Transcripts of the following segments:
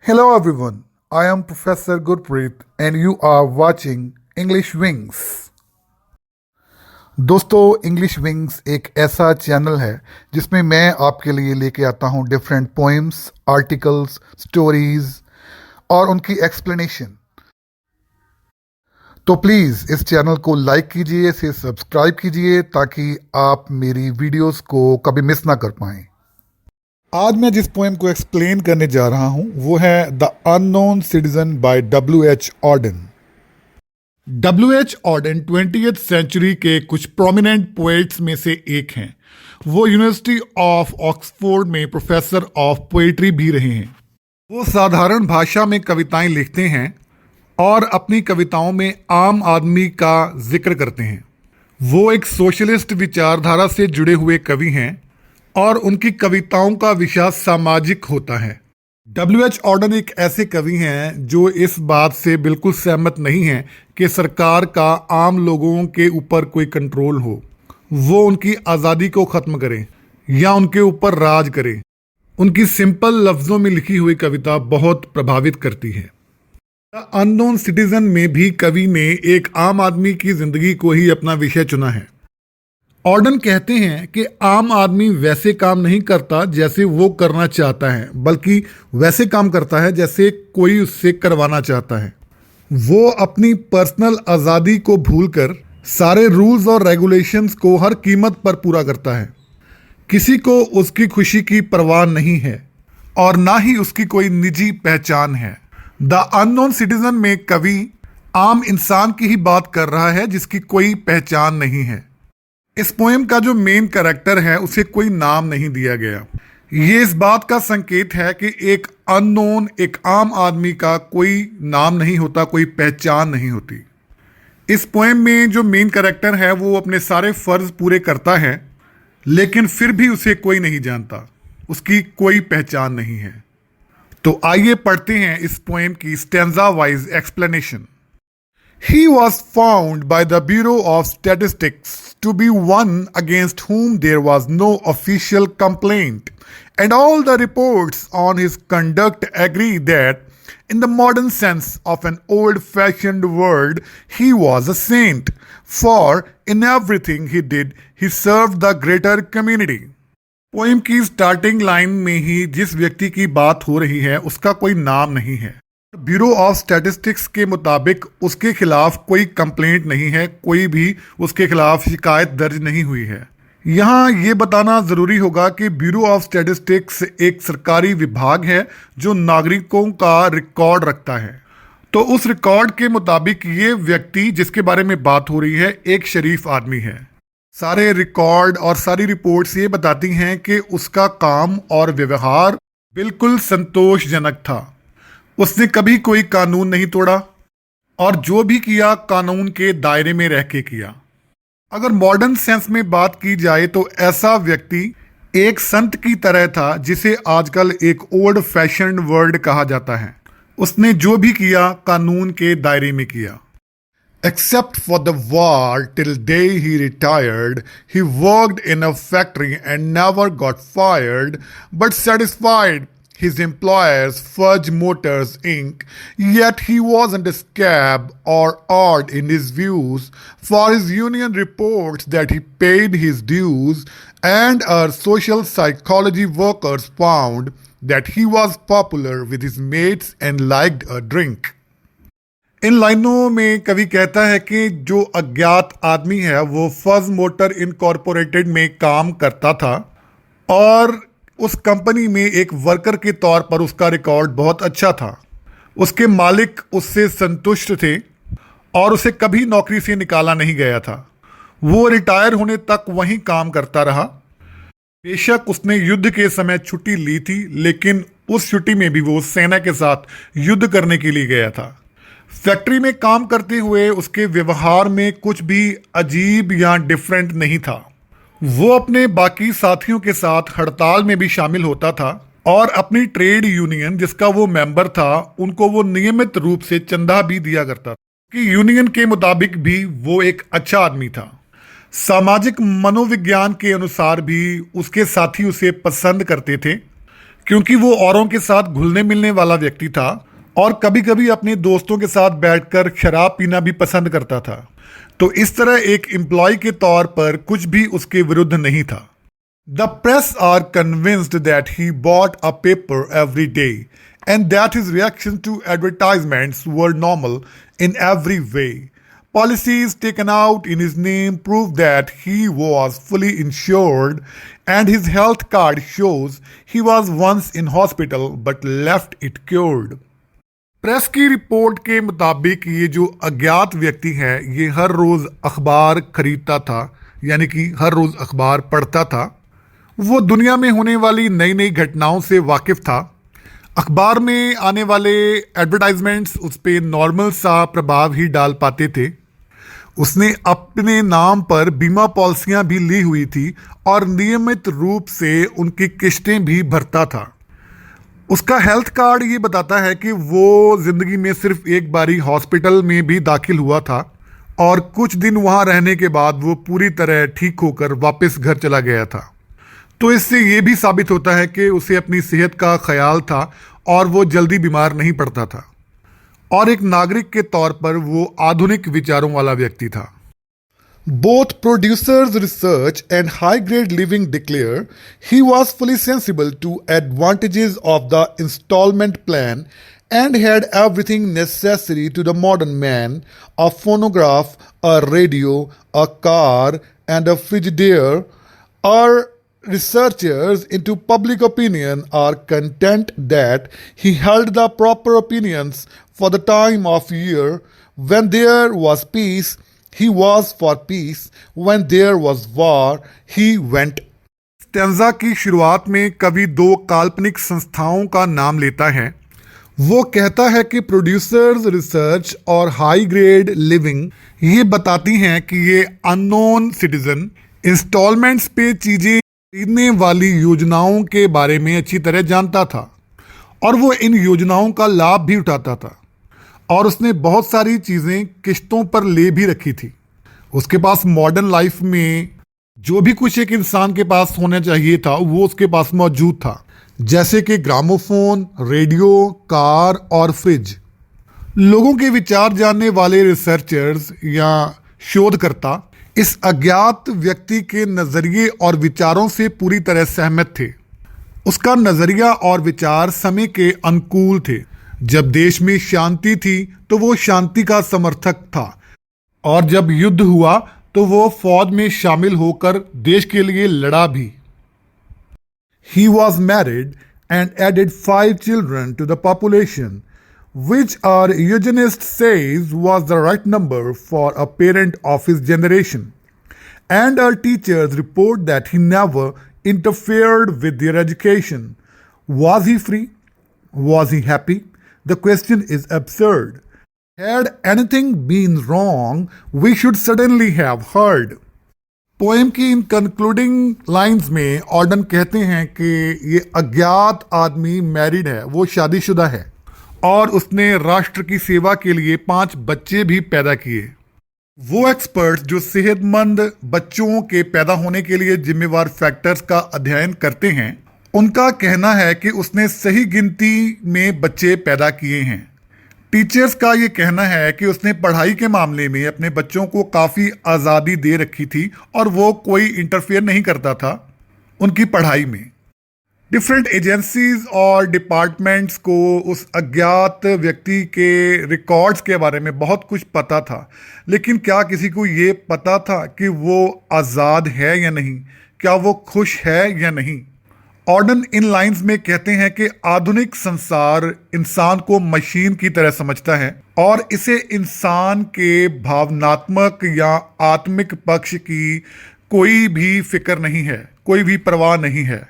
Hello everyone, I am Professor Gurpreet and you are watching English Wings। दोस्तों, English wings एक ऐसा channel है जिसमें मैं आपके लिए लेके आता हूँ डिफरेंट पोएम्स, आर्टिकल्स, स्टोरीज और उनकी एक्सप्लेनेशन। तो प्लीज़ इस चैनल को लाइक कीजिए, इसे सब्सक्राइब कीजिए ताकि आप मेरी वीडियोस को कभी मिस ना कर पाएं। आज मैं जिस पोएम को एक्सप्लेन करने जा रहा हूं वो है the unknown citizen by W.H. Auden. W.H. Auden 20th century के कुछ प्रोमिनेंट पोएट्स में से एक हैं। वो यूनिवर्सिटी ऑफ ऑक्सफोर्ड में प्रोफेसर ऑफ पोएट्री भी रहे हैं। वो साधारण भाषा में कविताएं लिखते हैं और अपनी कविताओं में आम आदमी का जिक्र करते हैं। वो एक सोशलिस्ट विचारधारा से जुड़े हुए कवि हैं और उनकी कविताओं का विषय सामाजिक होता है। W.H. ऑर्डन एक ऐसे कवि हैं जो इस बात से बिल्कुल सहमत नहीं हैं कि सरकार का आम लोगों के ऊपर कोई कंट्रोल हो, वो उनकी आज़ादी को ख़त्म करे या उनके ऊपर राज करे। उनकी सिंपल लफ्ज़ों में लिखी हुई कविता बहुत प्रभावित करती है। द अननोन सिटीजन में भी कवि ने एक आम आदमी की ज़िंदगी को ही अपना विषय चुना है। ऑर्डन कहते हैं कि आम आदमी वैसे काम नहीं करता जैसे वो करना चाहता है, बल्कि वैसे काम करता है जैसे कोई उससे करवाना चाहता है। वो अपनी पर्सनल आज़ादी को भूलकर सारे रूल्स और रेगुलेशंस को हर कीमत पर पूरा करता है। किसी को उसकी खुशी की परवाह नहीं है और ना ही उसकी कोई निजी पहचान है। द अननोन सिटीजन में कवि आम इंसान की ही बात कर रहा है जिसकी कोई पहचान नहीं है। इस पोएम का जो मेन कैरेक्टर है उसे कोई नाम नहीं दिया गया। ये इस बात का संकेत है कि एक अननोन, एक आम आदमी का कोई नाम नहीं होता, कोई पहचान नहीं होती। इस पोएम में जो मेन कैरेक्टर है वो अपने सारे फर्ज पूरे करता है, लेकिन फिर भी उसे कोई नहीं जानता, उसकी कोई पहचान नहीं है। तो आइए पढ़ते हैं इस पोएम की stanza wise explanation. He was found by the Bureau of Statistics to be one against whom there was no official complaint, and all the reports on his conduct agree that, in the modern sense of an old-fashioned word, he was a saint, for in everything he did, he served the greater community. Poem की starting line में ही जिस व्यक्ति की बात हो रही है उसका कोई नाम नहीं है। ब्यूरो ऑफ स्टैटिस्टिक्स के मुताबिक उसके खिलाफ कोई कंप्लेंट नहीं है, कोई भी उसके खिलाफ शिकायत दर्ज नहीं हुई है। यहाँ ये बताना ज़रूरी होगा कि ब्यूरो ऑफ स्टैटिस्टिक्स एक सरकारी विभाग है जो नागरिकों का रिकॉर्ड रखता है। तो उस रिकॉर्ड के मुताबिक ये व्यक्ति जिसके बारे में बात हो रही है एक शरीफ आदमी है। सारे रिकॉर्ड और सारी रिपोर्ट्स ये बताती हैं कि उसका काम और व्यवहार बिल्कुल संतोषजनक था। उसने कभी कोई कानून नहीं तोड़ा और जो भी किया कानून के दायरे में रह के किया। अगर मॉडर्न सेंस में बात की जाए तो ऐसा व्यक्ति एक संत की तरह था जिसे आजकल एक ओल्ड फैशन्ड वर्ड कहा जाता है। उसने जो भी किया कानून के दायरे में किया। Except for the war, till day he retired, he worked in a factory and never got fired, but satisfied his employers Fudge Motors Inc., yet he wasn't a scab or odd in his views, for his union reports that he paid his dues, and our social psychology workers found that he was popular with his mates and liked a drink. इन लाइनों में कवि कहता है कि जो अज्ञात आदमी है वो फज मोटर इनकॉर्पोरेटेड में काम करता था और उस कंपनी में एक वर्कर के तौर पर उसका रिकॉर्ड बहुत अच्छा था। उसके मालिक उससे संतुष्ट थे और उसे कभी नौकरी से निकाला नहीं गया था। वो रिटायर होने तक वहीं काम करता रहा। बेशक उसने युद्ध के समय छुट्टी ली थी, लेकिन उस छुट्टी में भी वो सेना के साथ युद्ध करने के लिए गया था। फैक्ट्री में काम करते हुए उसके व्यवहार में कुछ भी अजीब या डिफरेंट नहीं था। वो अपने बाकी साथियों के साथ हड़ताल में भी शामिल होता था और अपनी ट्रेड यूनियन जिसका वो मेंबर था उनको वो नियमित रूप से चंदा भी दिया करता था कि यूनियन के मुताबिक भी वो एक अच्छा आदमी था। सामाजिक मनोविज्ञान के अनुसार भी उसके साथी उसे पसंद करते थे क्योंकि वो औरों के साथ घुलने मिलने वाला व्यक्ति था और कभी कभी अपने दोस्तों के साथ बैठकर शराब पीना भी पसंद करता था। तो इस तरह एक एम्प्लॉय के तौर पर कुछ भी उसके विरुद्ध नहीं था। The press are convinced that he bought a paper every day and that his reaction to advertisements were normal in every way. Policies taken out in his name prove that he was fully insured and his health card shows he was once in hospital but left it cured. Press की report के मुताबिक ये जो अज्ञात व्यक्ति है ये हर रोज अखबार खरीदता था, यानी कि हर रोज अखबार पढ़ता था। वो दुनिया में होने वाली नई नई घटनाओं से वाकिफ था। अखबार में आने वाले एडवर्टाइजमेंट्स उस पर नॉर्मल सा प्रभाव ही डाल पाते थे। उसने अपने नाम पर बीमा पॉलिसियां भी ली हुई थी और नियमित रूप से उनकी किस्तें भी भरता था। उसका हेल्थ कार्ड ये बताता है कि वो जिंदगी में सिर्फ एक बारी हॉस्पिटल में भी दाखिल हुआ था और कुछ दिन वहां रहने के बाद वो पूरी तरह ठीक होकर वापस घर चला गया था। तो इससे ये भी साबित होता है कि उसे अपनी सेहत का ख्याल था और वो जल्दी बीमार नहीं पड़ता था और एक नागरिक के तौर पर वो आधुनिक विचारों वाला व्यक्ति था। Both producers research and high grade living declare he was fully sensible to advantages of the installment plan and had everything necessary to the modern man: a phonograph, a radio, a car and a frigidaire. Our researchers into public opinion are content that he held the proper opinions for the time of year. When there was peace, he was for peace. When there was war, he went. Stanza की शुरुआत में कवि दो काल्पनिक संस्थाओं का नाम लेता है। वो कहता है कि प्रोड्यूसर्स रिसर्च और हाई ग्रेड लिविंग ये बताती हैं कि ये अननोन सिटीजन इंस्टॉलमेंट्स पे चीजें खरीदने वाली योजनाओं के बारे में अच्छी तरह जानता था और वो इन योजनाओं का लाभ भी उठाता था और उसने बहुत सारी चीज़ें किश्तों पर ले भी रखी थी। उसके पास मॉडर्न लाइफ में जो भी कुछ एक इंसान के पास होना चाहिए था वो उसके पास मौजूद था, जैसे कि ग्रामोफोन, रेडियो, कार और फ्रिज। लोगों के विचार जानने वाले रिसर्चर्स या शोधकर्ता इस अज्ञात व्यक्ति के नज़रिए और विचारों से पूरी तरह सहमत थे। उसका नज़रिया और विचार समय के अनुकूल थे। जब देश में शांति थी तो वो शांति का समर्थक था और जब युद्ध हुआ तो वो फौज में शामिल होकर देश के लिए लड़ा भी। He was married and added 5 children to the population, which our eugenist says was the right number for a parent of his generation. And our teachers report that he never interfered with their education. Was he free? Was he happy? The question is absurd. Had anything been wrong, we should certainly have heard. Poem की इन concluding lines में Orton कहते हैं कि ये अज्ञात आदमी married है, वो शादीशुदा है और उसने राष्ट्र की सेवा के लिए 5 बच्चे भी पैदा किए। वो एक्सपर्ट्स जो सेहतमंद बच्चों के पैदा होने के लिए जिम्मेवार फैक्टर्स का अध्ययन करते हैं, उनका कहना है कि उसने सही गिनती में बच्चे पैदा किए हैं। टीचर्स का ये कहना है कि उसने पढ़ाई के मामले में अपने बच्चों को काफ़ी आज़ादी दे रखी थी और वो कोई इंटरफेयर नहीं करता था उनकी पढ़ाई में। डिफरेंट एजेंसीज और डिपार्टमेंट्स को उस अज्ञात व्यक्ति के रिकॉर्ड्स के बारे में बहुत कुछ पता था, लेकिन क्या किसी को ये पता था कि वो आज़ाद है या नहीं, क्या वो खुश है या नहीं। ऑर्डन इन लाइंस में कहते हैं कि आधुनिक संसार इंसान को मशीन की तरह समझता है और इसे इंसान के भावनात्मक या आत्मिक पक्ष की कोई भी फिक्र नहीं है, कोई भी परवाह नहीं है।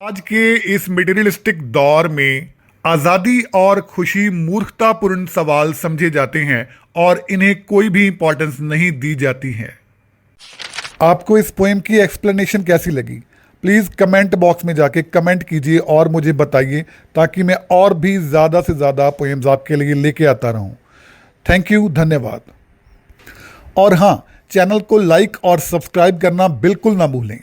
आज के इस मटेरियलिस्टिक दौर में आज़ादी और खुशी मूर्खतापूर्ण सवाल समझे जाते हैं और इन्हें कोई भी इंपॉर्टेंस नहीं दी जाती है। आपको इस पोएम की एक्सप्लेनेशन कैसी लगी? प्लीज़ कमेंट बॉक्स में जाके कमेंट कीजिए और मुझे बताइए ताकि मैं और भी ज़्यादा से ज़्यादा पोएम्स आपके लिए लेके आता रहूं। थैंक यू, धन्यवाद। और हाँ, चैनल को लाइक और सब्सक्राइब करना बिल्कुल ना भूलें।